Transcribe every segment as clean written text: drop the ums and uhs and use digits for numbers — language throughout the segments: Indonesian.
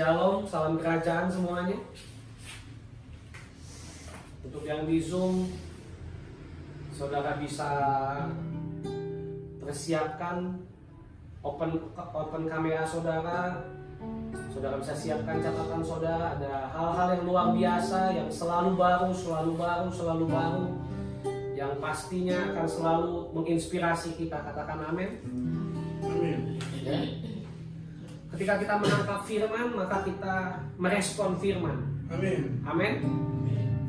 Shalom, salam kerajaan semuanya. Untuk yang di Zoom, saudara bisa persiapkan open kamera saudara. Saudara bisa siapkan catatan saudara. Ada hal-hal yang luar biasa, yang selalu baru, yang pastinya akan selalu menginspirasi kita. Katakan amin. Amin. Ya. Ketika kita menangkap firman, maka kita merespon firman. Amin. Amin.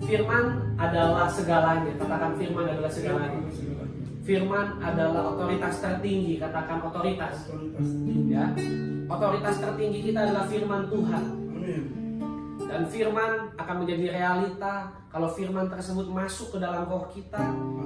Firman adalah segalanya. Katakan firman adalah segalanya. Firman adalah otoritas tertinggi. Katakan otoritas. Ya. Otoritas tertinggi kita adalah firman Tuhan. Amin. Dan firman akan menjadi realita kalau firman tersebut masuk ke dalam roh kita.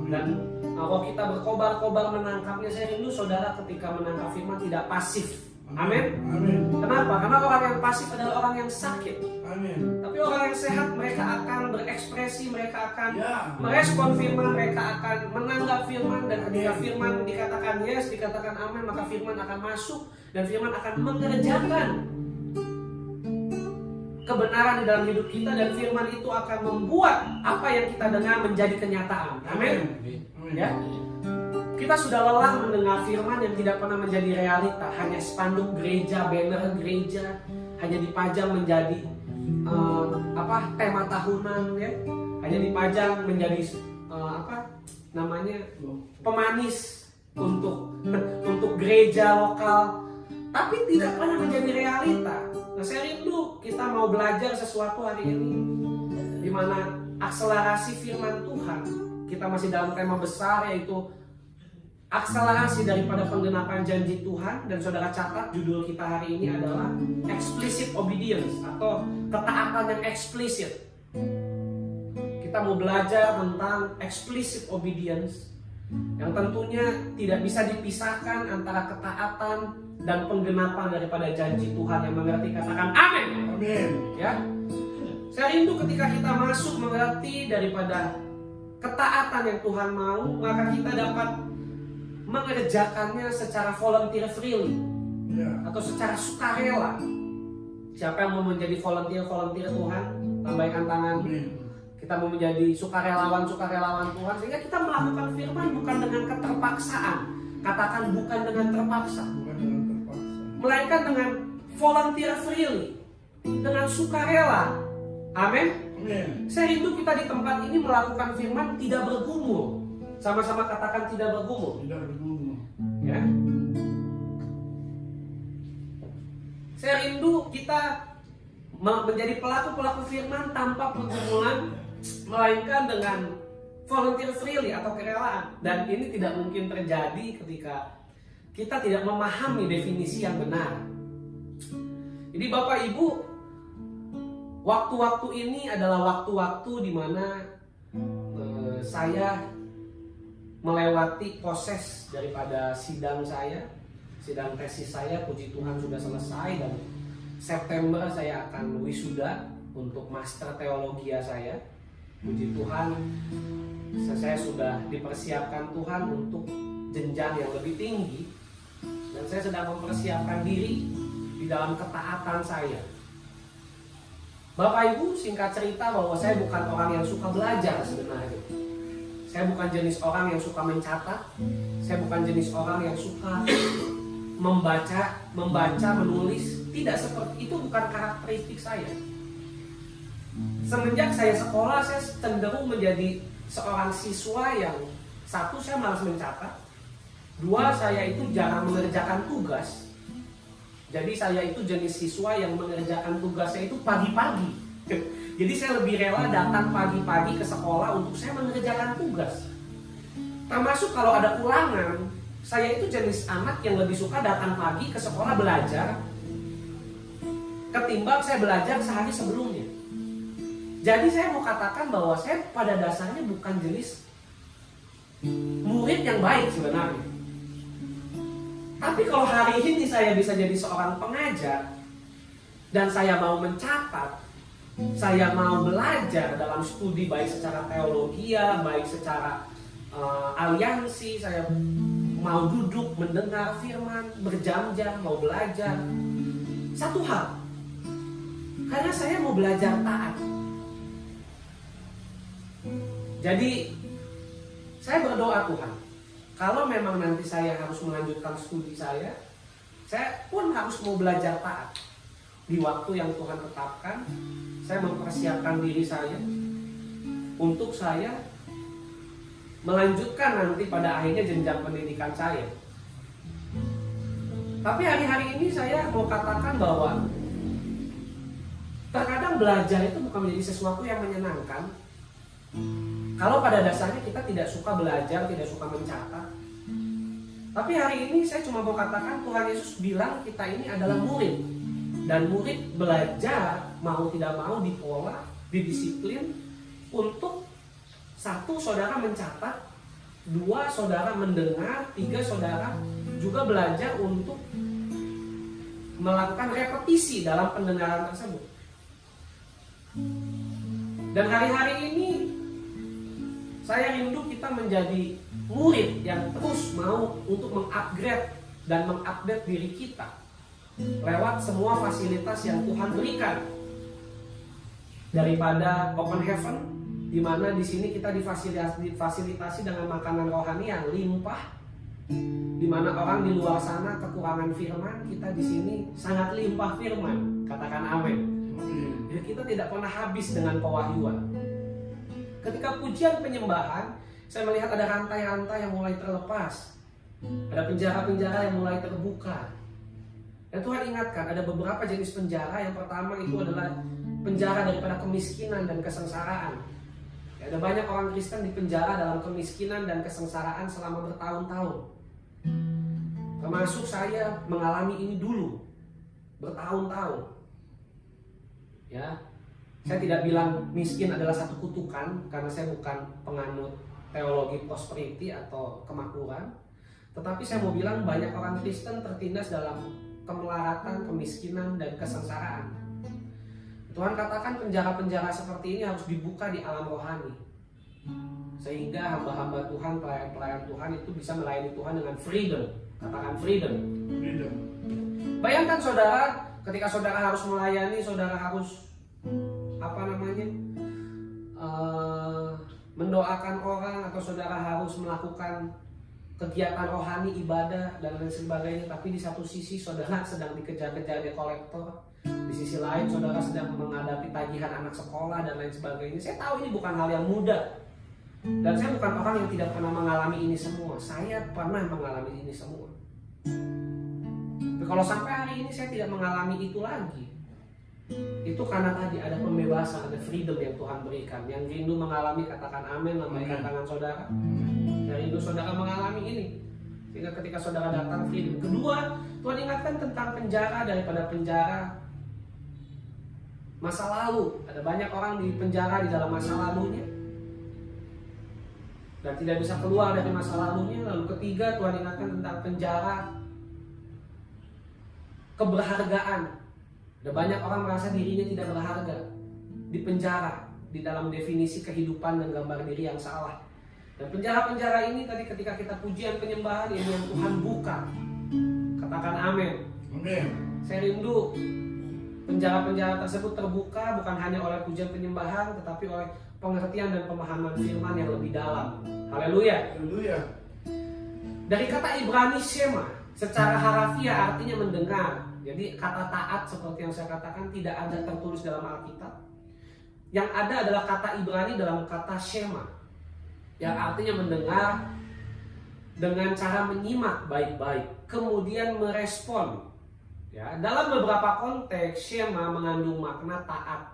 Dan roh kita berkobar-kobar menangkapnya. Saya rindu saudara ketika menangkap firman tidak pasif. Amin. Amin. Kenapa? Karena orang yang pasif adalah orang yang sakit. Amin. Tapi orang yang sehat, mereka akan berekspresi, mereka akan Ya. merespon firman, mereka akan menanggap firman. Dan ketika firman dikatakan yes, dikatakan amin, maka firman akan masuk dan firman akan mengerjakan kebenaran di dalam hidup kita, dan firman itu akan membuat apa yang kita dengar menjadi kenyataan. Amin. Ya. Kita sudah lelah mendengar firman yang tidak pernah menjadi realita, hanya spanduk gereja, banner gereja, hanya dipajang menjadi tema tahunan, ya, hanya dipajang menjadi pemanis untuk gereja lokal, tapi tidak pernah menjadi realita. Nah, saya rindu kita mau belajar sesuatu hari ini, di mana akselerasi firman Tuhan. Kita masih dalam tema besar, yaitu akselerasi daripada penggenapan janji Tuhan. Dan saudara catat, judul kita hari ini adalah explicit obedience, atau ketaatan yang eksplisit. Kita mau belajar tentang explicit obedience, yang tentunya tidak bisa dipisahkan antara ketaatan dan penggenapan daripada janji Tuhan. Yang mengerti katakan amin. Amin. Ya, saya rindu ketika kita masuk mengerti daripada ketaatan yang Tuhan mau, maka kita dapat mengerjakannya secara volunteer freely, Ya. atau secara sukarela. Siapa yang mau menjadi volunteer Tuhan? Lambaikan tangan. Amin. Kita mau menjadi sukarelawan Tuhan, sehingga kita melakukan firman bukan dengan keterpaksaan. Katakan bukan dengan terpaksa, Bukan dengan terpaksa. melainkan dengan volunteer freely, dengan sukarela. Amin. Amin. Saya rindu kita di tempat ini melakukan firman tidak bergumul. Sama-sama katakan tidak bergumul. Tidak bergumul. Ya. Saya rindu kita menjadi pelaku-pelaku firman tanpa pergumulan, melainkan dengan volunteer freely atau kerelaan. Dan ini tidak mungkin terjadi ketika kita tidak memahami definisi yang benar. Jadi Bapak Ibu, waktu-waktu ini adalah waktu-waktu di mana saya melewati proses daripada sidang tesis saya. Puji Tuhan sudah selesai, dan September saya akan wisuda untuk master teologi saya. Puji Tuhan, saya sudah dipersiapkan Tuhan untuk jenjang yang lebih tinggi, dan saya sedang mempersiapkan diri di dalam ketaatan saya. Bapak Ibu, singkat cerita bahwa saya bukan orang yang suka belajar sebenarnya. Saya bukan jenis orang yang suka mencatat. Saya bukan jenis orang yang suka membaca, menulis. Tidak seperti itu, bukan karakteristik saya. Semenjak saya sekolah, saya cenderung menjadi seorang siswa yang, satu, saya malas mencatat. Dua, saya itu jarang mengerjakan tugas. Jadi saya itu jenis siswa yang mengerjakan tugasnya itu pagi-pagi. Jadi saya lebih rela datang pagi-pagi ke sekolah untuk saya mengerjakan tugas. Termasuk kalau ada ulangan, saya itu jenis anak yang lebih suka datang pagi ke sekolah belajar ketimbang saya belajar sehari sebelumnya. Jadi saya mau katakan bahwa saya pada dasarnya bukan jenis murid yang baik sebenarnya. Tapi kalau hari ini saya bisa jadi seorang pengajar, dan saya mau mencatat, saya mau belajar dalam studi, baik secara teologi, baik secara aliansi, saya mau duduk mendengar firman berjam-jam, mau belajar. Satu hal, Karena saya mau belajar taat. Jadi saya berdoa, Tuhan, kalau memang nanti saya harus melanjutkan studi saya pun harus mau belajar taat. Di waktu yang Tuhan tetapkan, saya mempersiapkan diri saya untuk saya melanjutkan nanti pada akhirnya jenjang pendidikan saya. Tapi hari-hari ini saya mau katakan bahwa terkadang belajar itu bukan menjadi sesuatu yang menyenangkan. Kalau pada dasarnya kita tidak suka belajar, tidak suka mencatat. Tapi hari ini saya cuma mau katakan Tuhan Yesus bilang kita ini adalah murid. Dan murid belajar mau tidak mau dipola, didisiplin untuk satu, saudara mencatat, dua, saudara mendengar, tiga, saudara juga belajar untuk melakukan repetisi dalam pendengaran tersebut. Dan hari-hari ini saya rindu kita menjadi murid yang terus mau untuk mengupgrade dan mengupdate diri kita lewat semua fasilitas yang Tuhan berikan. Daripada Open Heaven, di mana di sini kita difasilitasi dengan makanan rohani yang limpah, di mana orang di luar sana kekurangan firman, kita di sini sangat limpah firman. Katakan amin. Ya, kita tidak pernah habis dengan pewahyuan. Ketika pujian penyembahan, saya melihat ada rantai-rantai yang mulai terlepas, ada penjara-penjara yang mulai terbuka. Dan Tuhan ingatkan ada beberapa jenis penjara. Yang pertama itu adalah penjara daripada kemiskinan dan kesengsaraan. Ya, ada banyak orang Kristen di penjara dalam kemiskinan dan kesengsaraan selama bertahun-tahun. Termasuk saya mengalami ini dulu bertahun-tahun. Ya, saya tidak bilang miskin adalah satu kutukan karena saya bukan penganut teologi prosperity atau kemakmuran. Tetapi saya mau bilang banyak orang Kristen tertindas dalam kemelaratan, kemiskinan, dan kesengsaraan. Tuhan katakan penjara-penjara seperti ini harus dibuka di alam rohani, sehingga hamba-hamba Tuhan, pelayan-pelayan Tuhan itu bisa melayani Tuhan dengan freedom. Katakan freedom. Freedom. Bayangkan saudara, ketika saudara harus melayani, saudara harus mendoakan orang, atau saudara harus melakukan kegiatan rohani, ibadah, dan lain sebagainya. Tapi di satu sisi saudara sedang dikejar-kejar debt kolektor, di sisi lain saudara sedang menghadapi tagihan anak sekolah dan lain sebagainya. Saya tahu ini bukan hal yang mudah, dan saya bukan orang yang tidak pernah mengalami ini semua. Saya pernah mengalami ini semua. Tapi kalau sampai hari ini saya tidak mengalami itu lagi, itu karena tadi ada pembebasan, ada freedom yang Tuhan berikan. Yang rindu mengalami, katakan amin, lambaikan tangan saudara. Yang rindu saudara mengalami ini, sehingga ketika saudara datang freedom. Kedua, Tuhan ingatkan tentang penjara daripada penjara masa lalu. Ada banyak orang di penjara di dalam masa lalunya dan tidak bisa keluar dari masa lalunya. Lalu ketiga, Tuhan ingatkan tentang penjara keberhargaan. Ada banyak orang merasa dirinya tidak berharga, di penjara, di dalam definisi kehidupan dan gambar diri yang salah. Dan penjara-penjara ini tadi ketika kita pujian penyembahan, ini yang Tuhan buka. Katakan amin. Amin. Saya rindu penjara-penjara tersebut terbuka bukan hanya oleh pujian penyembahan, tetapi oleh pengertian dan pemahaman firman yang lebih dalam. Haleluya. Haleluya. Dari kata Ibrani shema, secara harafiah artinya mendengar. Jadi kata taat seperti yang saya katakan tidak ada tertulis dalam Alkitab. Yang ada adalah kata Ibrani dalam kata shema, yang artinya mendengar dengan cara menyimak baik-baik, kemudian merespon. Ya, dalam beberapa konteks shema mengandung makna taat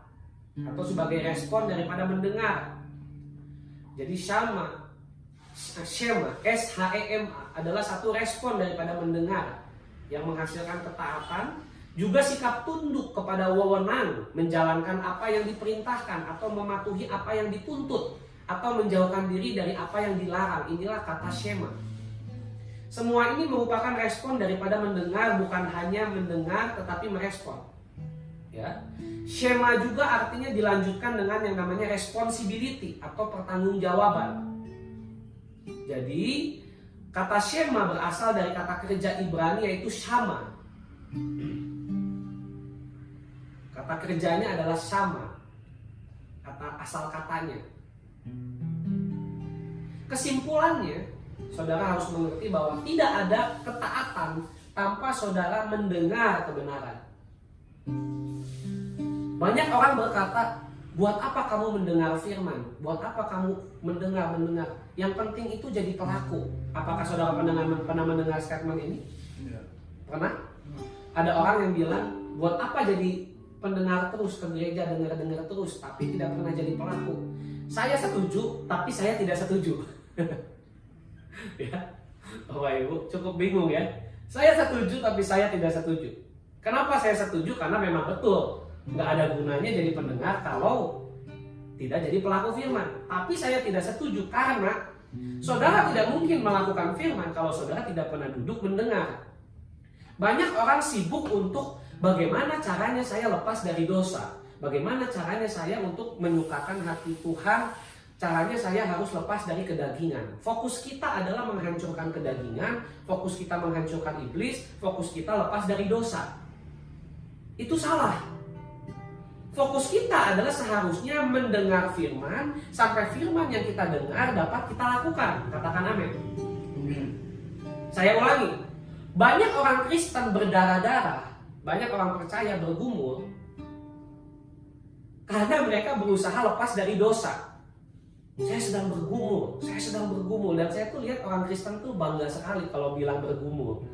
atau sebagai respon daripada mendengar. Jadi shema S-H-E-M-A adalah satu respon daripada mendengar yang menghasilkan ketaatan, juga sikap tunduk kepada wewenang, menjalankan apa yang diperintahkan atau mematuhi apa yang dituntut, atau menjauhkan diri dari apa yang dilarang. Inilah kata shema. Semua ini merupakan respon daripada mendengar, bukan hanya mendengar tetapi merespon. Ya. Shema juga artinya dilanjutkan dengan yang namanya responsibility atau pertanggungjawaban. Jadi kata shema berasal dari kata kerja Ibrani yaitu shama. Kata kata kerjanya adalah sama, asal katanya. Kesimpulannya, saudara harus mengerti bahwa tidak ada ketaatan tanpa saudara mendengar kebenaran. Banyak orang berkata, buat apa kamu mendengar firman? Buat apa kamu mendengar? Yang penting itu jadi pelaku. Apakah saudara pernah mendengar statement ini? Iya. Pernah? Ada orang yang bilang, buat apa jadi pendengar terus ke gereja, dengar terus, tapi tidak pernah jadi pelaku. Saya setuju, tapi saya tidak setuju. Ya, Bapak Ibu cukup bingung ya. Saya setuju, tapi saya tidak setuju. Kenapa saya setuju? Karena memang betul nggak ada gunanya jadi pendengar kalau tidak jadi pelaku firman. Tapi saya tidak setuju karena saudara tidak mungkin melakukan firman kalau saudara tidak pernah duduk mendengar. Banyak orang sibuk untuk bagaimana caranya saya lepas dari dosa, bagaimana caranya saya untuk menyukakan hati Tuhan, caranya saya harus lepas dari kedagingan. Fokus kita adalah menghancurkan kedagingan, fokus kita menghancurkan iblis, fokus kita lepas dari dosa. Itu salah. Fokus kita adalah seharusnya mendengar firman, sampai firman yang kita dengar dapat kita lakukan. Katakan amin. Saya ulangi, banyak orang Kristen berdarah-darah, banyak orang percaya bergumul karena mereka berusaha lepas dari dosa. Saya sedang bergumul, dan saya tuh lihat orang Kristen tuh bangga sekali kalau bilang bergumul.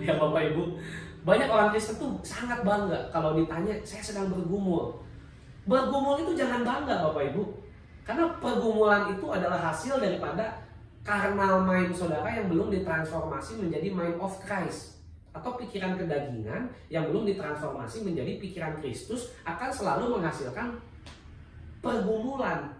Ya Bapak Ibu, banyak orang Kristen tuh sangat bangga kalau ditanya saya sedang bergumul. Bergumul itu jangan bangga Bapak Ibu, karena pergumulan itu adalah hasil daripada carnal mind saudara yang belum ditransformasi menjadi mind of Christ, atau pikiran kedagingan yang belum ditransformasi menjadi pikiran Kristus akan selalu menghasilkan pergumulan.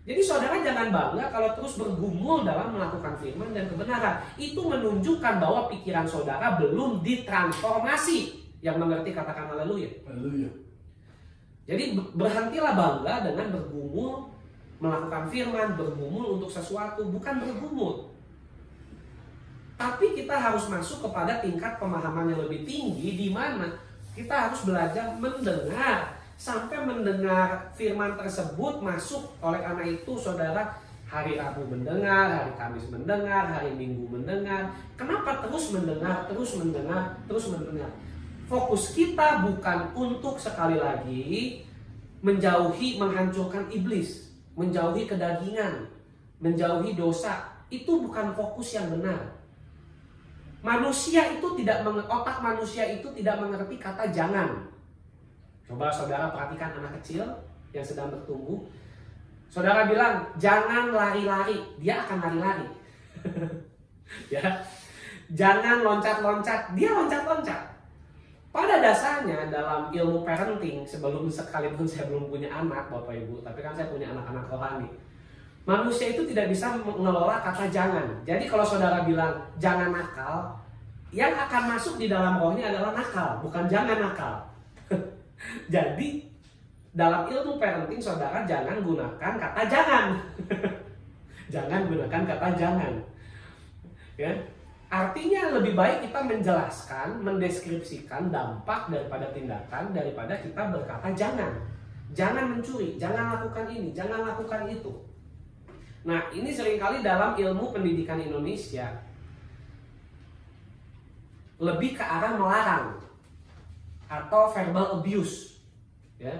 Jadi saudara jangan bangga kalau terus bergumul dalam melakukan firman dan kebenaran. Itu menunjukkan bahwa pikiran saudara belum ditransformasi. Yang mengerti katakan haleluya. Haleluya. Jadi berhentilah bangga dengan bergumul melakukan firman, bergumul untuk sesuatu, bukan bergumul. Tapi kita harus masuk kepada tingkat pemahaman yang lebih tinggi, di mana kita harus belajar mendengar. Sampai mendengar firman tersebut masuk. Oleh karena itu saudara hari Rabu mendengar, hari Kamis mendengar, hari Minggu mendengar. Kenapa terus mendengar? Fokus kita bukan untuk sekali lagi menjauhi, menghancurkan iblis, menjauhi kedagingan, menjauhi dosa. Itu bukan fokus yang benar. Otak manusia itu tidak mengerti kata jangan. Coba saudara perhatikan anak kecil yang sedang bertumbuh. Saudara bilang, jangan lari-lari, dia akan lari-lari. Ya. Jangan loncat-loncat, dia loncat-loncat. Pada dasarnya dalam ilmu parenting, sekalipun saya belum punya anak Bapak Ibu, tapi kan saya punya anak-anak rohani. Manusia itu tidak bisa mengelola kata jangan. Jadi kalau saudara bilang jangan nakal, yang akan masuk di dalam rohnya adalah nakal, bukan jangan nakal. Jadi dalam ilmu parenting saudara jangan gunakan kata jangan. Jangan gunakan kata jangan. Ya. Artinya lebih baik kita menjelaskan, mendeskripsikan dampak daripada tindakan daripada kita berkata jangan. Jangan mencuri, jangan lakukan ini, jangan lakukan itu. Nah, ini seringkali dalam ilmu pendidikan Indonesia lebih ke arah melarang atau verbal abuse, ya.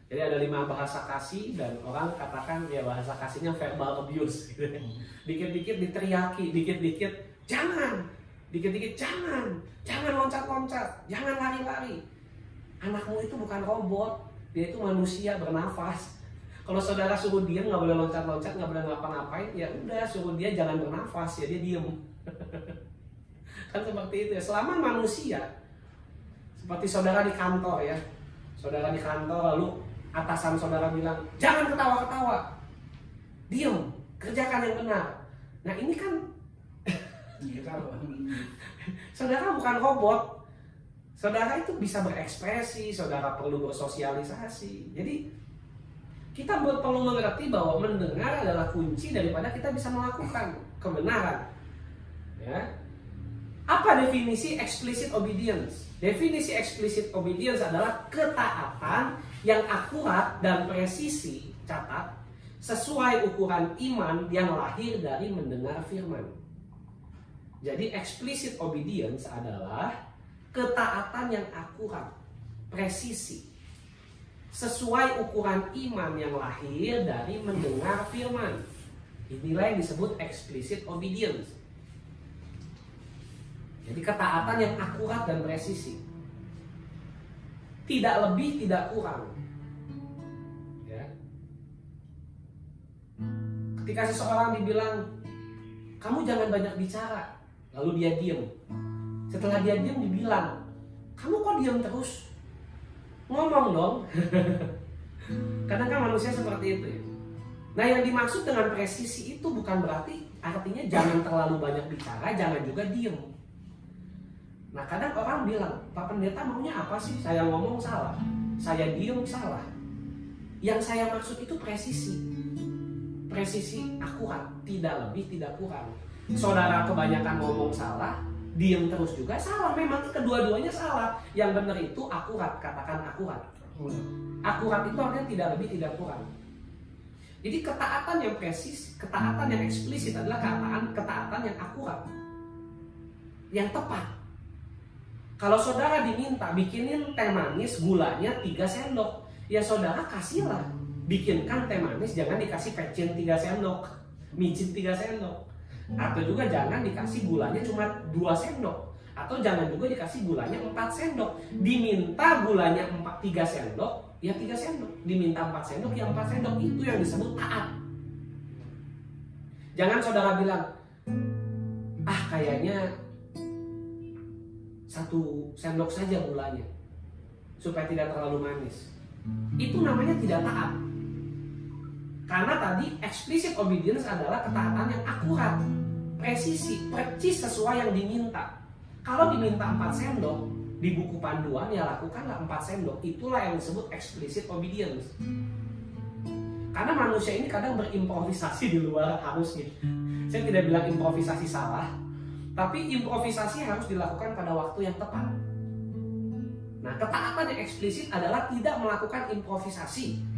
Jadi ada 5 bahasa kasih dan orang katakan ya bahasa kasihnya verbal abuse. Gitu. Dikit-dikit diteriaki, dikit-dikit jangan, dikit-dikit jangan loncat-loncat, jangan lari-lari. Anakmu itu bukan robot, dia itu manusia bernafas. Kalau saudara suruh dia nggak boleh loncat-loncat, nggak boleh ngapa-ngapain, ya udah suruh dia jangan bernafas, ya dia diem. Kan seperti itu ya. Selama manusia, seperti saudara di kantor ya, saudara di kantor lalu atasan saudara bilang jangan ketawa-ketawa, diem, kerjakan yang benar. Nah ini kan saudara bukan robot, saudara itu bisa berekspresi, saudara perlu bersosialisasi. Jadi kita perlu mengerti bahwa mendengar adalah kunci daripada kita bisa melakukan kebenaran. Ya. Apa definisi explicit obedience? Definisi explicit obedience adalah ketaatan yang akurat dan presisi, catat, sesuai ukuran iman yang lahir dari mendengar firman. Jadi explicit obedience adalah ketaatan yang akurat, presisi, sesuai ukuran iman yang lahir dari mendengar firman. Inilah yang disebut explicit obedience. Jadi ketaatan yang akurat dan presisi. Tidak lebih, tidak kurang. Ya. Ketika seseorang dibilang, kamu jangan banyak bicara, lalu dia diam. Setelah dia diam dibilang, kamu kok diam terus? Ngomong dong. Kadang kan manusia seperti itu ya. Nah, yang dimaksud dengan presisi itu bukan berarti artinya jangan terlalu banyak bicara, jangan juga diam. Nah, kadang orang bilang, Pak Pendeta maunya apa sih? Saya ngomong salah, saya diem salah. Yang saya maksud itu presisi. Presisi akurat, tidak lebih, tidak kurang. Saudara kebanyakan ngomong salah, diem terus juga salah. Memang kedua-duanya salah. Yang benar itu akurat, katakan akurat. Akurat itu artinya tidak lebih, tidak kurang. Jadi ketaatan yang presis, ketaatan yang eksplisit adalah ketaatan yang akurat, yang tepat. Kalau saudara diminta bikinin teh manis gulanya 3 sendok, ya saudara kasihlah. Bikinkan teh manis, jangan dikasih pecin 3 sendok, micin 3 sendok. Atau juga jangan dikasih gulanya cuma 2 sendok. Atau jangan juga dikasih gulanya 4 sendok. Diminta gulanya 3 sendok, ya 3 sendok. Diminta 4 sendok, ya 4 sendok. Itu yang disebut taat. Jangan saudara bilang, kayaknya 1 sendok saja gulanya supaya tidak terlalu manis. Itu namanya tidak taat. Karena tadi explicit obedience adalah ketaatan yang akurat, presisi, percis sesuai yang diminta. Kalau diminta 4 sendok di buku panduan, ya lakukanlah 4 sendok. Itulah yang disebut explicit obedience. Karena manusia ini kadang berimprovisasi di luar harusnya. Saya tidak bilang improvisasi salah, tapi improvisasi harus dilakukan pada waktu yang tepat. Nah, ketaatan yang eksplisit adalah tidak melakukan improvisasi.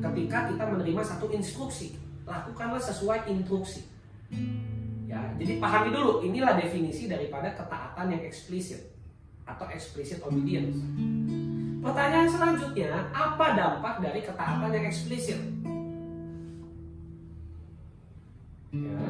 Ketika kita menerima satu instruksi, lakukanlah sesuai instruksi. Ya, jadi pahami dulu, inilah definisi daripada ketaatan yang eksplisit atau explicit obedience. Pertanyaan selanjutnya, apa dampak dari ketaatan yang eksplisit? Ya.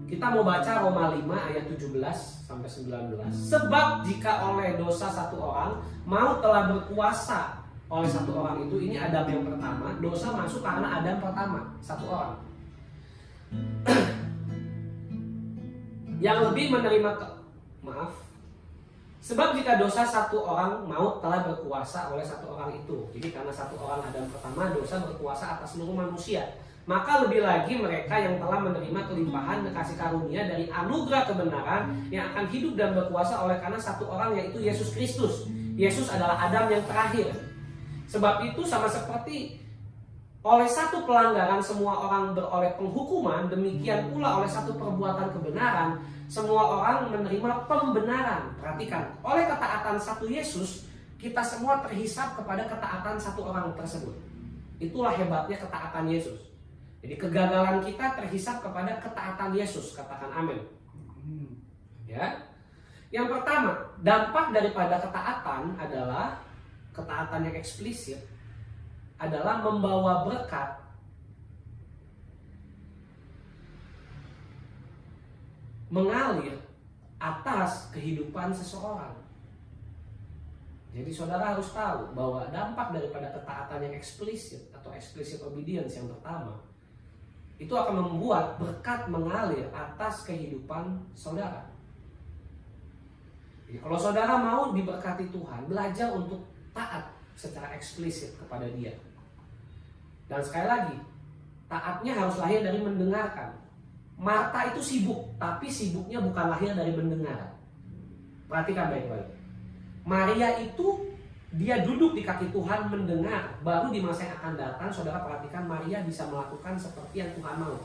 Kita mau baca Roma 5 ayat 17 sampai 19. Sebab jika oleh dosa satu orang, maut telah berkuasa oleh satu orang itu. Ini Adam yang pertama. Dosa masuk karena Adam pertama, satu orang. Yang lebih menerima sebab jika dosa satu orang, maut telah berkuasa oleh satu orang itu. Jadi karena satu orang Adam pertama, dosa berkuasa atas seluruh manusia. Maka lebih lagi mereka yang telah menerima kelimpahan kasih karunia dari anugerah kebenaran yang akan hidup dan berkuasa oleh karena satu orang, yaitu Yesus Kristus. Yesus adalah Adam yang terakhir. Sebab itu sama seperti oleh satu pelanggaran semua orang beroleh penghukuman, demikian pula oleh satu perbuatan kebenaran semua orang menerima pembenaran. Perhatikan, oleh ketaatan satu Yesus, kita semua terhisap kepada ketaatan satu orang tersebut. Itulah hebatnya ketaatan Yesus. Jadi kegagalan kita terhisap kepada ketaatan Yesus, katakan amin. Ya. Yang pertama, dampak daripada ketaatan adalah ketaatan yang eksplisit adalah membawa berkat mengalir atas kehidupan seseorang. Jadi saudara harus tahu bahwa dampak daripada ketaatan yang eksplisit atau explicit obedience yang pertama itu akan membuat berkat mengalir atas kehidupan saudara. Jadi kalau saudara mau diberkati Tuhan, belajar untuk taat secara eksplisit kepada Dia. Dan sekali lagi, taatnya harus lahir dari mendengarkan. Marta itu sibuk, tapi sibuknya bukan lahir dari mendengar. Perhatikan baik-baik. Maria itu dia duduk di kaki Tuhan mendengar. Baru di masa yang akan datang, saudara perhatikan, Maria bisa melakukan seperti yang Tuhan mau.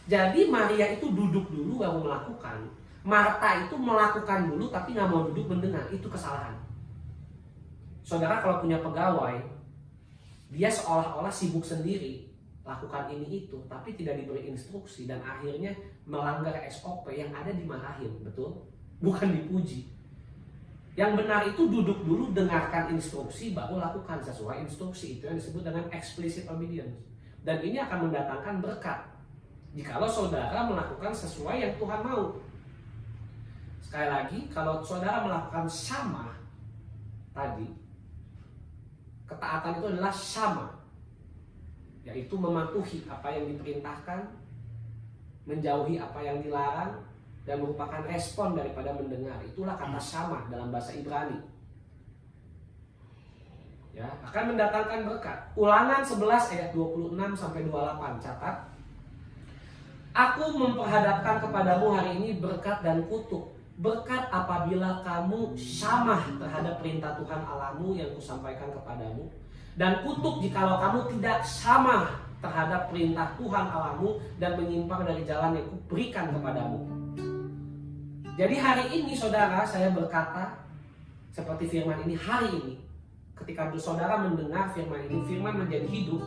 Jadi Maria itu duduk dulu baru melakukan. Marta itu melakukan dulu tapi nggak mau duduk mendengar, itu kesalahan. Saudara kalau punya pegawai, dia seolah-olah sibuk sendiri lakukan ini itu, tapi tidak diberi instruksi dan akhirnya melanggar SOP, yang ada dimarahin, betul? Bukan dipuji. Yang benar itu duduk dulu, dengarkan instruksi, baru lakukan sesuai instruksi. Itu yang disebut dengan explicit obedience. Dan ini akan mendatangkan berkat jikalau saudara melakukan sesuai yang Tuhan mau. Sekali lagi, kalau saudara melakukan sama tadi, ketaatan itu adalah sama, yaitu mematuhi apa yang diperintahkan, menjauhi apa yang dilarang, dan merupakan respon daripada mendengar. Itulah kata sama dalam bahasa Ibrani. Ya, akan mendatangkan berkat. Ulangan 11 ayat 26 sampai 28, catat. Aku memperhadapkan kepadamu hari ini berkat dan kutuk. Berkat apabila kamu syamah terhadap perintah Tuhan Allahmu yang kusampaikan kepadamu, dan kutuk jikalau kamu tidak syamah terhadap perintah Tuhan Allahmu dan menyimpang dari jalan yang kuberikan kepadamu. Jadi hari ini saudara, saya berkata seperti firman ini hari ini. Ketika saudara mendengar firman ini, firman menjadi hidup.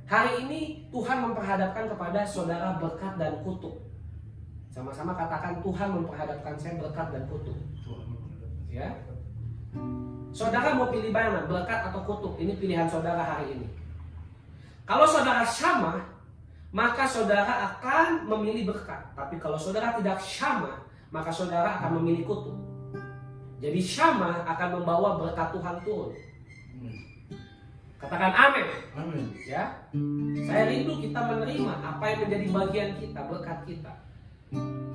Hari ini Tuhan memperhadapkan kepada saudara berkat dan kutuk. Sama-sama katakan, Tuhan memperhadapkan saya berkat dan kutuk. Ya. Saudara mau pilih mana, berkat atau kutuk? Ini pilihan saudara hari ini. Kalau saudara syamah, maka saudara akan memilih berkat. Tapi kalau saudara tidak syamah, maka saudara akan memilih kutuk. Jadi syamah akan membawa berkat Tuhan turun. Katakan amin. Amin. Ya, saya rindu kita menerima apa yang menjadi bagian kita, berkat kita.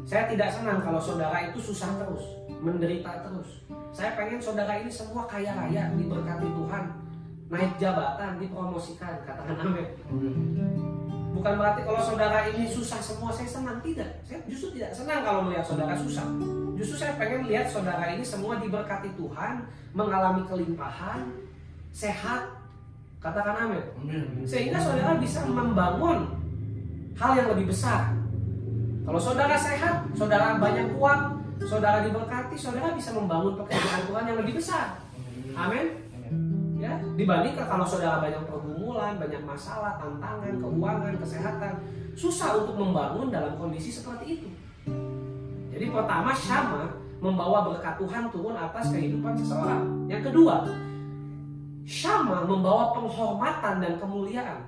Saya tidak senang kalau saudara itu susah terus, menderita terus. Saya pengen saudara ini semua kaya raya, diberkati Tuhan, naik jabatan, dipromosikan. Katakan amin. Bukan berarti kalau saudara ini susah semua saya senang, tidak. Saya justru tidak senang kalau melihat saudara susah. Justru saya pengen lihat saudara ini semua diberkati Tuhan, mengalami kelimpahan, sehat. Katakan amin. Sehingga saudara bisa membangun hal yang lebih besar. Kalau saudara sehat, saudara banyak uang, saudara diberkati, saudara bisa membangun pekerjaan Tuhan yang lebih besar. Amin. Ya, dibandingkan kalau saudara banyak pergumulan, banyak masalah, tantangan, keuangan, kesehatan, susah untuk membangun dalam kondisi seperti itu. Jadi pertama, syamah membawa berkat Tuhan turun atas kehidupan seseorang. Yang kedua, syamah membawa penghormatan dan kemuliaan.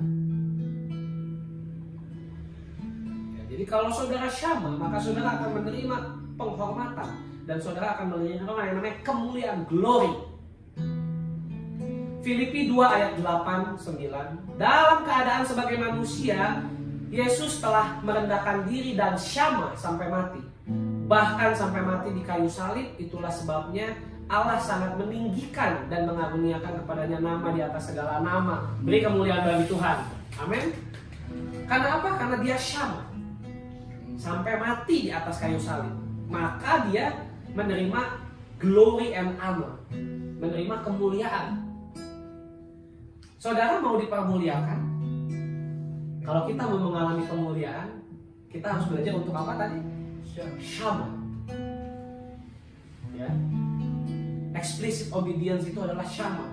Ya, jadi kalau saudara syamah, maka saudara akan menerima penghormatan dan saudara akan menerima yang namanya kemuliaan, glory. Filipi 2 ayat 8-9. Dalam keadaan sebagai manusia, Yesus telah merendahkan diri dan syamah sampai mati. Bahkan sampai mati di kayu salib. Itulah sebabnya Allah sangat meninggikan dan mengaruniakan kepadanya nama di atas segala nama. Beri kemuliaan bagi Tuhan. Amin. Karena apa? Karena dia syamah sampai mati di atas kayu salib. Maka dia menerima glory and honor, menerima kemuliaan. Saudara mau dipermuliakan? Kalau kita mau mengalami kemuliaan, kita harus belajar untuk apa tadi? Syamah. Ya. Explicit obedience itu adalah syamah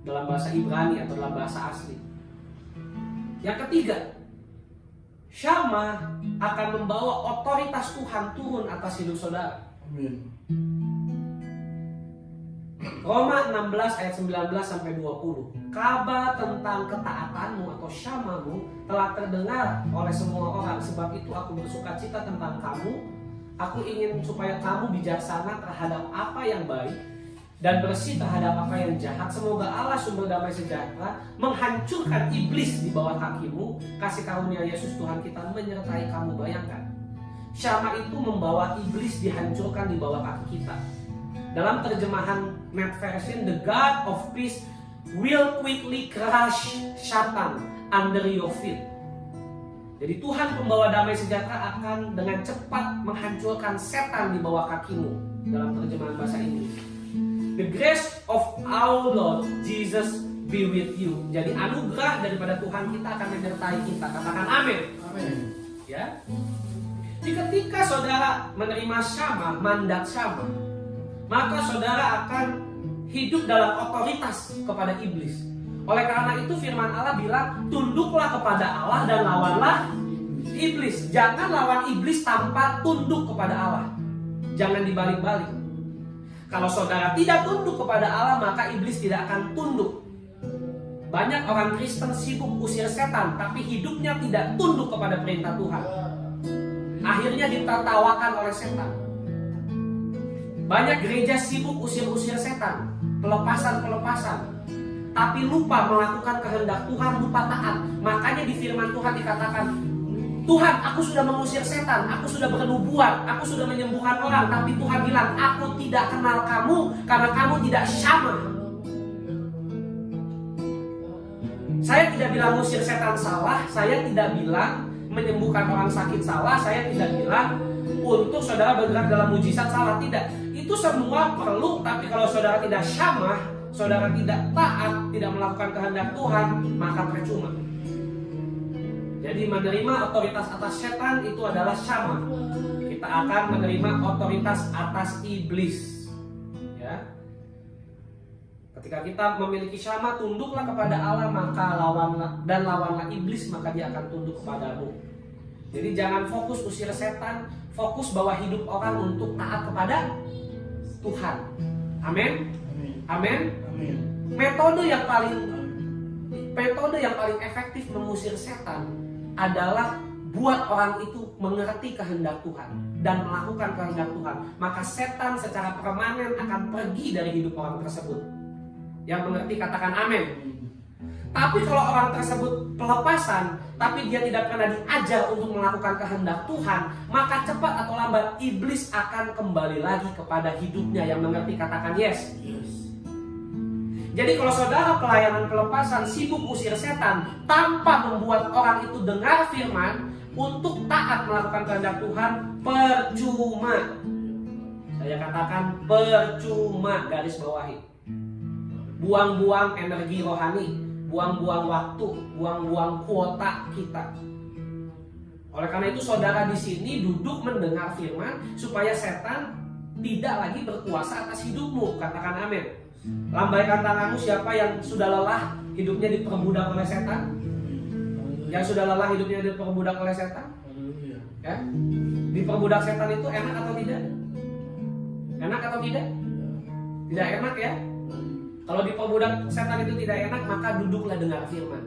dalam bahasa Ibrani atau dalam bahasa asli. Yang ketiga, syamah akan membawa otoritas Tuhan turun atas hidup saudara. Amin. Roma 16 ayat 19-20. Kabar tentang ketaatanmu atau syamahmu telah terdengar oleh semua orang. Sebab itu aku bersukacita tentang kamu. Aku ingin supaya kamu bijaksana terhadap apa yang baik dan bersih terhadap apa yang jahat. Semoga Allah sumber damai sejahtera menghancurkan iblis di bawah kakimu. Kasih karunia Yesus Tuhan kita menyertai kamu. Bayangkan, syamah itu membawa iblis dihancurkan di bawah kaki kita. Dalam terjemahan Net Version, the God of Peace will quickly crush Satan under your feet. Jadi Tuhan pembawa damai sejahtera akan dengan cepat menghancurkan setan di bawah kakimu. Dalam terjemahan bahasa Inggris, the grace of our Lord Jesus be with you. Jadi anugerah daripada Tuhan kita akan menyertai kita. Katakan amin. Amin. Ya. Ketika saudara menerima syama, mandat syama, maka saudara akan hidup dalam otoritas kepada iblis. Oleh karena itu firman Allah bilang, tunduklah kepada Allah dan lawanlah iblis. Jangan lawan iblis tanpa tunduk kepada Allah. Jangan dibalik-balik. Kalau saudara tidak tunduk kepada Allah, maka iblis tidak akan tunduk. Banyak orang Kristen sibuk usir setan, tapi hidupnya tidak tunduk kepada perintah Tuhan. Akhirnya ditertawakan oleh setan. Banyak gereja sibuk usir-usir setan, pelepasan-pelepasan, tapi lupa melakukan kehendak Tuhan, lupa taat. Makanya di firman Tuhan dikatakan, Tuhan, aku sudah mengusir setan, aku sudah bernubuat, aku sudah menyembuhkan orang, tapi Tuhan bilang, aku tidak kenal kamu karena kamu tidak syama. Saya tidak bilang mengusir setan salah, saya tidak bilang menyembuhkan orang sakit salah, saya tidak bilang untuk saudara bergerak dalam mujizat salah, tidak. Itu semua perlu, tapi kalau saudara tidak syamah, saudara tidak taat, tidak melakukan kehendak Tuhan, maka percuma. Jadi menerima otoritas atas setan itu adalah syamah. Kita akan menerima otoritas atas iblis. Ya. Ketika kita memiliki syama, tunduklah kepada Allah, maka lawanlah iblis, maka dia akan tunduk kepadamu. Jadi jangan fokus usir setan, fokus bawa hidup orang untuk taat kepada Tuhan. Amin. Amin. Metode yang paling efektif mengusir setan adalah buat orang itu mengerti kehendak Tuhan dan melakukan kehendak Tuhan. Maka setan secara permanen akan pergi dari hidup orang tersebut. Yang mengerti katakan amin. Tapi kalau orang tersebut pelepasan, tapi dia tidak pernah diajar untuk melakukan kehendak Tuhan, maka cepat atau lambat iblis akan kembali lagi kepada hidupnya. Yang mengerti katakan yes. Jadi kalau saudara pelayanan pelepasan sibuk usir setan tanpa membuat orang itu dengar firman untuk taat melakukan kehendak Tuhan, percuma. Saya katakan percuma, garis bawahi. Buang-buang energi rohani, buang-buang waktu, buang-buang kuota kita. Oleh karena itu saudara di sini duduk mendengar firman supaya setan tidak lagi berkuasa atas hidupmu. Katakan amin. Lambaikan tanganmu, siapa yang sudah lelah hidupnya diperbudak oleh setan? Yang sudah lelah hidupnya diperbudak oleh setan? Ya? Diperbudak setan itu enak atau tidak? Enak atau tidak? Tidak enak ya? Kalau diperbudak setan itu tidak enak, maka duduklah dengar firman.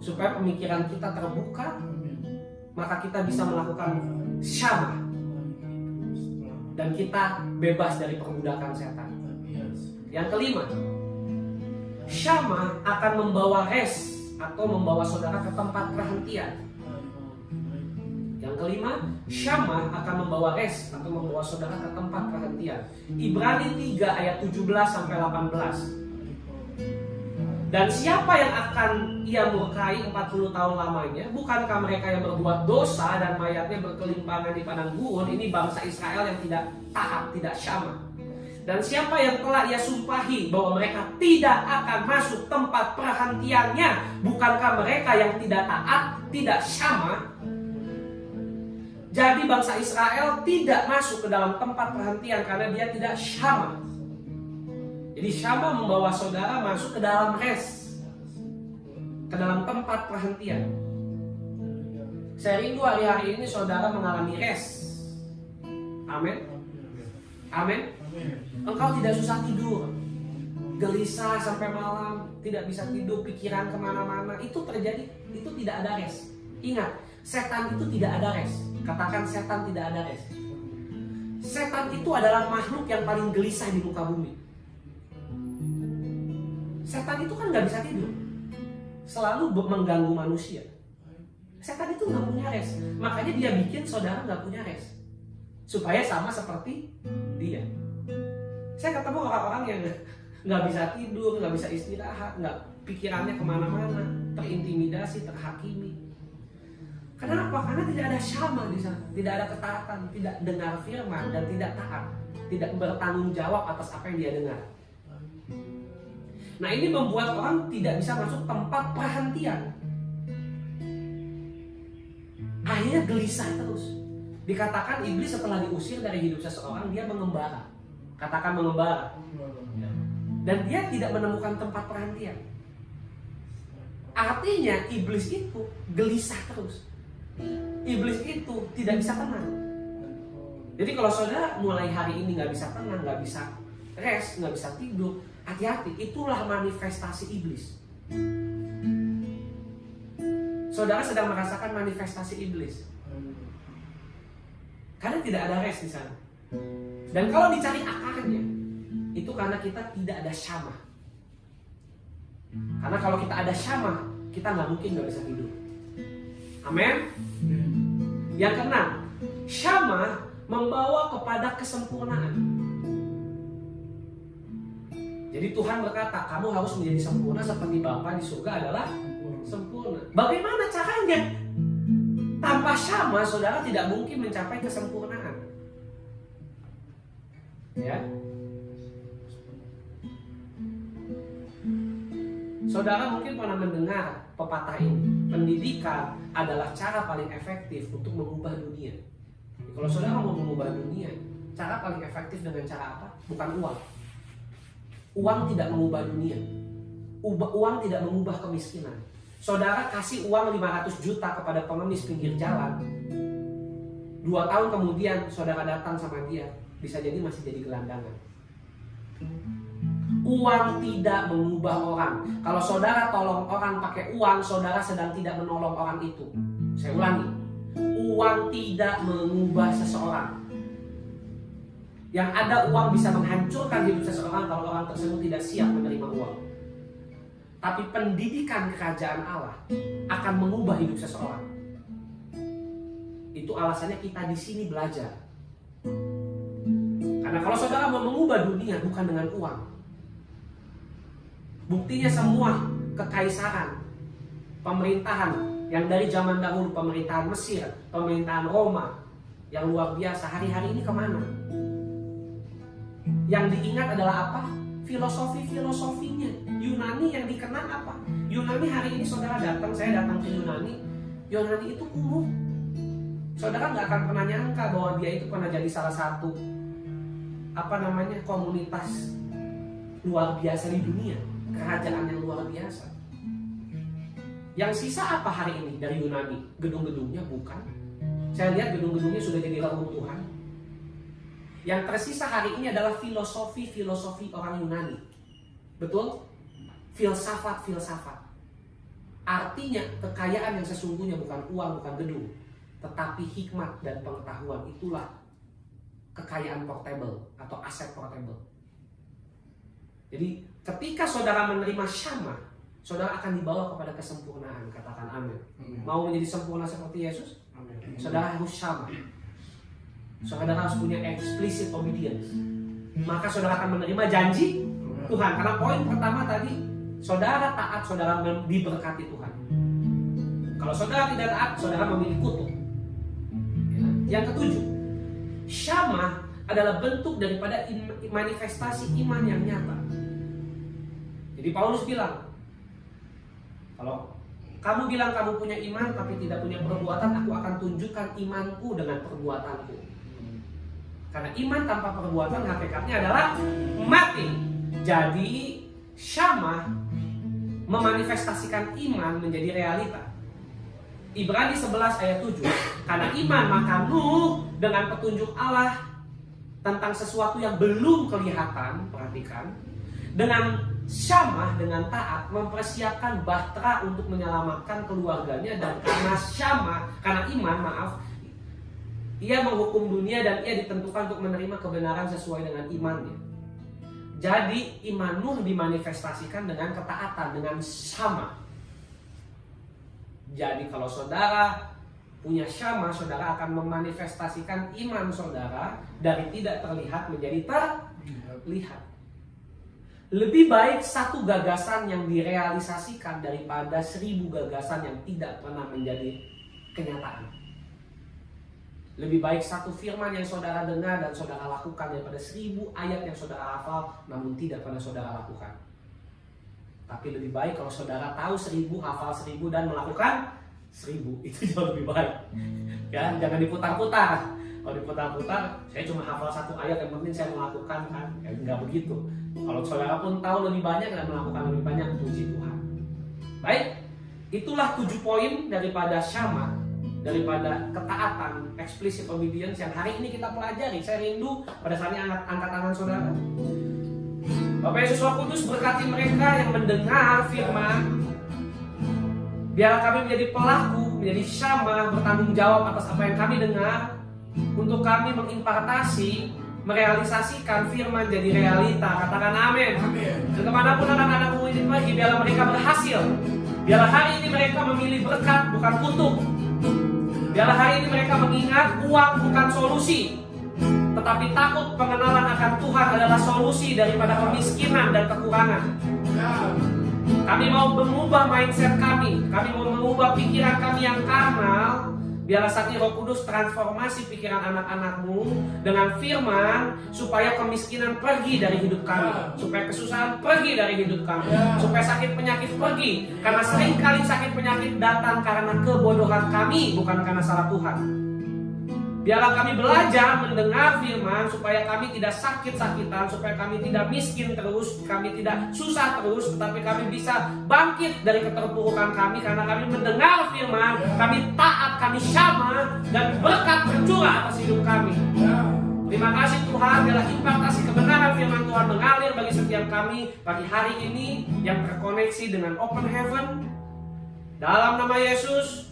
Supaya pemikiran kita terbuka, maka kita bisa melakukan syamah. Dan kita bebas dari perbudakan setan. Yang kelima, syamah akan membawa rest atau membawa saudara ke tempat perhentian. Yang kelima, syamah akan membawa rest atau membawa saudara ke tempat perhentian. Ibrani 3 ayat 17 sampai 18. Dan siapa yang akan ia murkai 40 tahun lamanya? Bukankah mereka yang berbuat dosa dan mayatnya berkelimpangan di padang gurun? Ini bangsa Israel yang tidak taat, tidak syamah. Dan siapa yang telah ia sumpahi bahwa mereka tidak akan masuk tempat perhentiannya? Bukankah mereka yang tidak taat, tidak syamah? Jadi bangsa Israel tidak masuk ke dalam tempat perhentian karena dia tidak syamah. Jadi syamah membawa saudara masuk ke dalam rest, ke dalam tempat perhentian. Saya rindu hari-hari ini saudara mengalami rest. Amin. Amin. Engkau tidak susah tidur, gelisah sampai malam, tidak bisa tidur, pikiran kemana-mana. Itu terjadi, itu tidak ada rest. Ingat, setan itu tidak ada rest. Katakan setan tidak ada rest. Setan itu adalah makhluk yang paling gelisah di muka bumi. Setan itu kan gak bisa tidur, selalu mengganggu manusia. Setan itu gak punya rest. Makanya dia bikin saudara gak punya rest, supaya sama seperti dia. Saya ketemu orang-orang yang gak bisa tidur, gak bisa istirahat, pikirannya kemana-mana, terintimidasi, terhakimi. Kenapa? Karena tidak ada syamah di sana, tidak ada ketaatan, tidak dengar firman dan tidak taat, tidak bertanggung jawab atas apa yang dia dengar. Nah, ini membuat orang tidak bisa masuk tempat perhentian. akhirnya gelisah terus. Dikatakan iblis setelah diusir dari hidup seseorang, dia mengembara. Katakan mengembara. Dan dia tidak menemukan tempat perhentian. Artinya iblis itu gelisah terus. Iblis itu tidak bisa tenang. Jadi kalau saudara mulai hari ini nggak bisa tenang, nggak bisa rest, nggak bisa tidur, hati-hati, itulah manifestasi iblis. Saudara sedang merasakan manifestasi iblis. Karena tidak ada rest di sana. Dan kalau dicari akarnya, itu karena kita tidak ada syamah. Karena kalau kita ada syamah, kita nggak mungkin nggak bisa tidur. Amin. Yang keenam, syamah membawa kepada kesempurnaan. Jadi Tuhan berkata, kamu harus menjadi sempurna seperti Bapa di surga adalah sempurna. Bagaimana caranya? Tanpa syamah, saudara tidak mungkin mencapai kesempurnaan. Ya. Saudara mungkin pernah mendengar pepatah ini. Pendidikan adalah cara paling efektif untuk mengubah dunia. Kalau saudara mau mengubah dunia, cara paling efektif dengan cara apa? Bukan uang. Uang tidak mengubah dunia. Uang tidak mengubah kemiskinan. Saudara kasih uang 500 juta kepada pengemis pinggir jalan, 2 tahun kemudian saudara datang sama dia, bisa jadi masih jadi gelandangan. Uang tidak mengubah orang. Kalau saudara tolong orang pakai uang, saudara sedang tidak menolong orang itu. Saya ulangi, uang tidak mengubah seseorang. Yang ada uang bisa menghancurkan hidup seseorang kalau orang tersebut tidak siap menerima uang. Tapi pendidikan kerajaan Allah akan mengubah hidup seseorang. Itu alasannya kita di sini belajar. Karena kalau saudara mau mengubah dunia bukan dengan uang. Buktinya semua kekaisaran, pemerintahan yang dari zaman dahulu, pemerintahan Mesir, pemerintahan Roma yang luar biasa, hari-hari ini kemana? Yang diingat adalah apa? Filosofinya. Yunani yang dikenal apa? Yunani hari ini saudara datang, saya datang ke Yunani. Yunani itu kumuh. Saudara nggak akan pernah nyangka bahwa dia itu pernah jadi salah satu komunitas luar biasa di dunia, kerajaan yang luar biasa. Yang sisa apa hari ini dari Yunani? Gedung-gedungnya bukan. Saya lihat gedung-gedungnya sudah jadi reruntuhan. Yang tersisa hari ini adalah filosofi orang Yunani. Betul? Filsafat. Artinya kekayaan yang sesungguhnya bukan uang, bukan gedung, tetapi hikmat dan pengetahuan. Itulah kekayaan portable atau aset portable. Jadi ketika saudara menerima syamah, saudara akan dibawa kepada kesempurnaan. Katakan amin. Mau menjadi sempurna seperti Yesus? Amin. Saudara harus syamah. Saudara harus punya explicit obedience. Maka saudara akan menerima janji Tuhan. Karena poin pertama tadi, saudara taat, saudara diberkati Tuhan. Kalau saudara tidak taat, saudara memilih kutuk. Yang ketujuh, syamah adalah bentuk daripada manifestasi iman yang nyata. Jadi Paulus bilang, kalau kamu bilang kamu punya iman tapi tidak punya perbuatan, aku akan tunjukkan imanku dengan perbuatanku. Karena iman tanpa perbuatan hakikatnya adalah mati. Jadi syamah memanifestasikan iman menjadi realita. Ibrani 11 ayat 7. Karena iman maka Nuh dengan petunjuk Allah tentang sesuatu yang belum kelihatan, perhatikan, dengan syamah, dengan taat mempersiapkan bahtera untuk menyelamatkan keluarganya. Dan karena syamah, karena iman, ia menghukum dunia dan ia ditentukan untuk menerima kebenaran sesuai dengan imannya. Jadi iman Nuh dimanifestasikan dengan ketaatan, dengan syamah. Jadi kalau saudara punya syamah, saudara akan memanifestasikan iman saudara dari tidak terlihat menjadi terlihat. Lebih baik satu gagasan yang direalisasikan daripada 1000 gagasan yang tidak pernah menjadi kenyataan. Lebih baik satu firman yang saudara dengar dan saudara lakukan daripada 1000 ayat yang saudara hafal namun tidak pernah saudara lakukan. Tapi lebih baik kalau saudara tahu 1000, hafal 1000 dan melakukan 1000 itu jauh lebih baik. Ya, jangan diputar-putar. Kalau diputar-putar, saya cuma hafal 1 ayat, yang penting saya melakukan kan. Ya, enggak begitu. Kalau saudara pun tahu lebih banyak dan melakukan lebih banyak, puji Tuhan. Baik, itulah 7 poin daripada syama, daripada ketaatan, explicit obedience yang hari ini kita pelajari. Saya rindu pada saat ini angkat tangan saudara. Bapak Yesus Roh Kudus berkati mereka yang mendengar firman. Biarlah kami menjadi pelaku, menjadi syama, bertanggung jawab atas apa yang kami dengar, untuk kami mengimpartasi, merealisasikan firman jadi realita. Katakan amin. Dan kemanapun anak-anakmu ini pergi, biarlah mereka berhasil. Biarlah hari ini mereka memilih berkat bukan kutuk. Biarlah hari ini mereka mengingat uang bukan solusi, tetapi takut pengenalan akan Tuhan adalah solusi daripada kemiskinan dan kekurangan. Kami mau mengubah mindset kami mau mengubah pikiran kami yang karnal. Biarlah saat ini Roh Kudus transformasi pikiran anak-anakmu dengan firman, supaya kemiskinan pergi dari hidup kami, supaya kesusahan pergi dari hidup kami, supaya sakit penyakit pergi. Karena seringkali sakit penyakit datang karena kebodohan kami, bukan karena salah Tuhan. Biarlah kami belajar mendengar firman, supaya kami tidak sakit-sakitan, supaya kami tidak miskin terus, kami tidak susah terus, tetapi kami bisa bangkit dari keterpurukan kami karena kami mendengar firman, kami taat, kami syama, dan berkat tercurah atas hidup kami. Terima kasih Tuhan, biarlah impartasi kebenaran firman Tuhan mengalir bagi setiap kami pagi hari ini yang terkoneksi dengan Open Heaven. Dalam nama Yesus,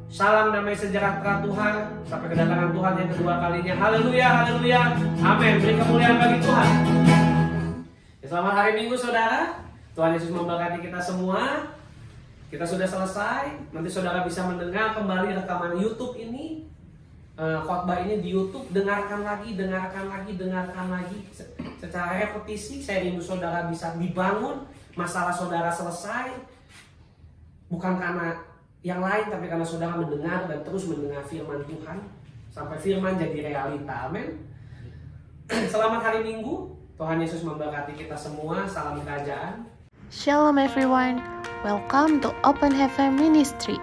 salam damai sejahtera Tuhan sampai kedatangan Tuhan yang kedua kalinya. Haleluya, haleluya, amin. Beri kemuliaan bagi Tuhan. Selamat hari Minggu saudara. Tuhan Yesus memberkati kita semua. Kita sudah selesai. Nanti saudara bisa mendengar kembali rekaman YouTube ini, khotbah ini di YouTube. Dengarkan lagi, dengarkan lagi, dengarkan lagi secara repetisi. Saya rindu saudara bisa dibangun, masalah saudara selesai, bukan karena yang lain, tapi karena saudara mendengar dan terus mendengar firman Tuhan sampai firman jadi realita. Amin. Selamat hari Minggu. Tuhan Yesus memberkati kita semua. Salam kerajaan. Shalom everyone. Welcome to Open Heaven Ministry.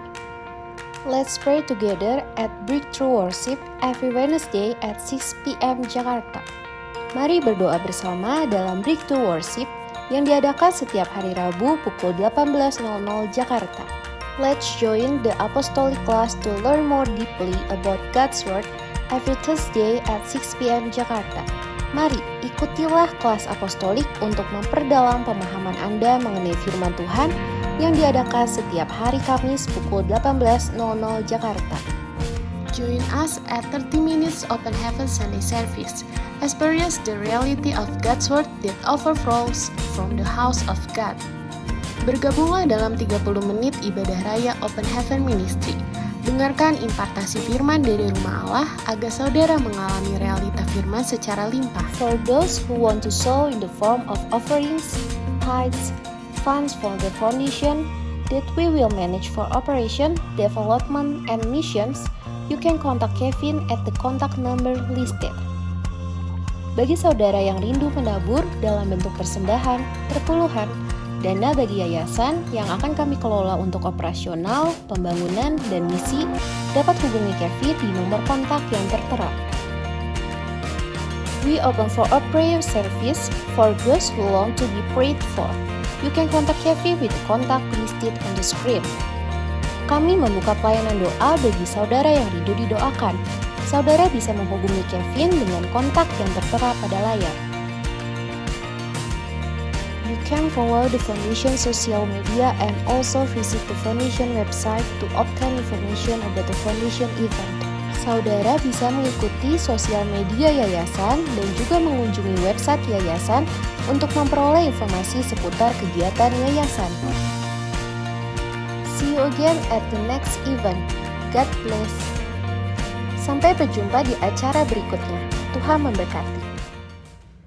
Let's pray together at Breakthrough Worship every Wednesday at 6 p.m. Jakarta. Mari berdoa bersama dalam Breakthrough Worship yang diadakan setiap hari Rabu pukul 18.00 Jakarta. Let's join the apostolic class to learn more deeply about God's Word every Thursday at 6 p.m. Jakarta. Mari ikutilah kelas apostolik untuk memperdalam pemahaman Anda mengenai firman Tuhan yang diadakan setiap hari Kamis pukul 18.00 Jakarta. Join us at 30 Minutes Open Heaven Sunday Service. Experience the reality of God's Word that overflows from the house of God. Bergabunglah dalam 30 menit ibadah raya Open Heaven Ministry. Dengarkan impartasi firman dari rumah Allah agar saudara mengalami realita firman secara limpah. For those who want to sow in the form of offerings, tithes, funds for the foundation that we will manage for operation, development, and missions, you can contact Kevin at the contact number listed. Bagi saudara yang rindu menabur dalam bentuk persembahan, perpuluhan, dana bagi yayasan yang akan kami kelola untuk operasional, pembangunan, dan misi, dapat hubungi Kevin di nomor kontak yang tertera. We open for a prayer service for those who want to be prayed for. You can contact Kevin with the contact listed on the screen. Kami membuka pelayanan doa bagi saudara yang rindu didoakan. Saudara bisa menghubungi Kevin dengan kontak yang tertera pada layar. You can follow the Foundation social media and also visit the Foundation website to obtain information about the Foundation event. Saudara bisa mengikuti sosial media yayasan dan juga mengunjungi website yayasan untuk memperoleh informasi seputar kegiatan yayasan. See you again at the next event. God bless. Sampai berjumpa di acara berikutnya. Tuhan memberkati.